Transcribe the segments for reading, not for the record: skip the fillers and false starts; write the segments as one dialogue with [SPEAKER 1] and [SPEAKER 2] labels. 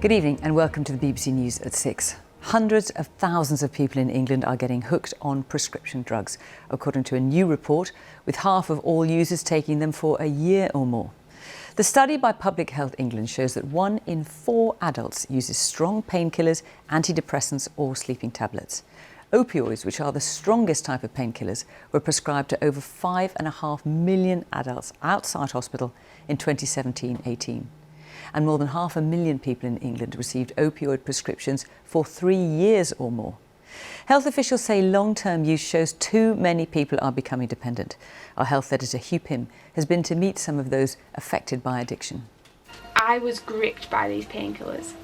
[SPEAKER 1] Good evening and welcome to the BBC News at 6. Hundreds of thousands of people in England are getting hooked on prescription drugs, according to a new report, with half of all users taking them for a year or more. The study by Public Health England shows that 1 in 4 adults uses strong painkillers, antidepressants or sleeping tablets. Opioids, which are the strongest type of painkillers, were prescribed to over 5.5 million adults outside hospital in 2017-18. And more than 500,000 people in England received opioid prescriptions for 3 years or more. Health officials say long-term use shows too many people are becoming dependent. Our health editor Hugh Pym has been to meet some of those affected by addiction.
[SPEAKER 2] I was gripped by these painkillers.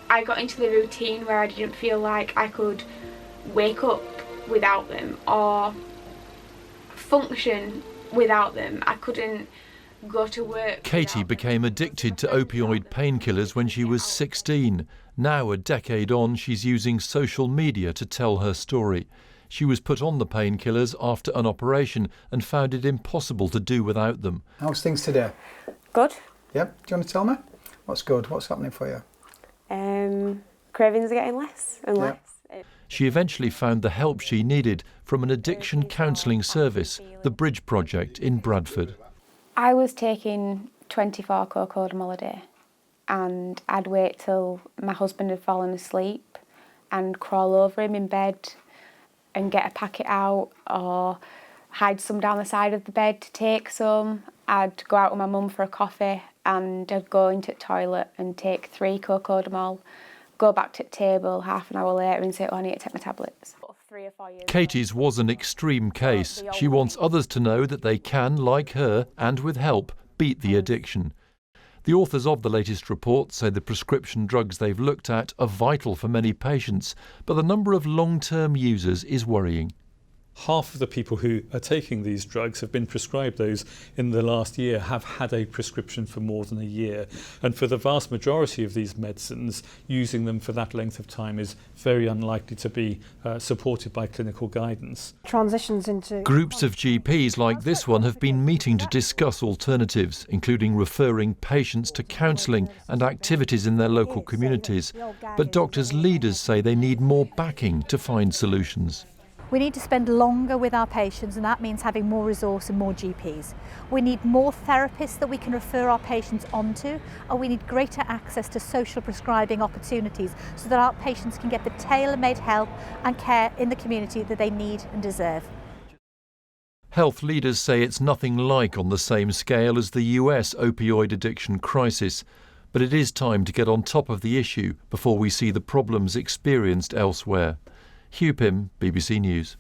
[SPEAKER 2] I got into the routine where I didn't feel like I could wake up without them or function without them. I couldn't go to work.
[SPEAKER 3] Katie became addicted to opioid painkillers when she was 16. Now, a decade on, she's using social media to tell her story. She was put on the painkillers after an operation and found it impossible to do without them.
[SPEAKER 4] How's things today?
[SPEAKER 5] Good.
[SPEAKER 4] Yep. Do you want to tell me? What's good? What's happening for you?
[SPEAKER 5] Cravings are getting less and less.
[SPEAKER 3] She eventually found the help she needed from an addiction counselling service, the Bridge Project in Bradford.
[SPEAKER 5] I was taking 24 co-codamol a day, and I'd wait till my husband had fallen asleep and crawl over him in bed and get a packet out or hide some down the side of the bed to take some. I'd go out with my mum for a coffee and I'd go into the toilet and take 3 co-codamol, go back to the table half an hour later and say, oh, I need to take my tablets. 3 or 4 years
[SPEAKER 3] Katie's was an extreme case. She wants others to know that they can, like her, and with help, beat the addiction. The authors of the latest report say the prescription drugs they've looked at are vital for many patients, but the number of long-term users is worrying.
[SPEAKER 6] Half of the people who are taking these drugs have been prescribed those in the last year, have had a prescription for more than a year. And for the vast majority of these medicines, using them for that length of time is very unlikely to be supported by clinical guidance.
[SPEAKER 7] Transitions into
[SPEAKER 3] Groups of GPs like this one have been meeting to discuss alternatives, including referring patients to counselling and activities in their local communities. But doctors' leaders say they need more backing to find solutions.
[SPEAKER 7] We need to spend longer with our patients, and that means having more resource and more GPs. We need more therapists that we can refer our patients onto, and we need greater access to social prescribing opportunities so that our patients can get the tailor-made help and care in the community that they need and deserve.
[SPEAKER 3] Health leaders say it's nothing like on the same scale as the US opioid addiction crisis, but it is time to get on top of the issue before we see the problems experienced elsewhere. Hugh Pym, BBC News.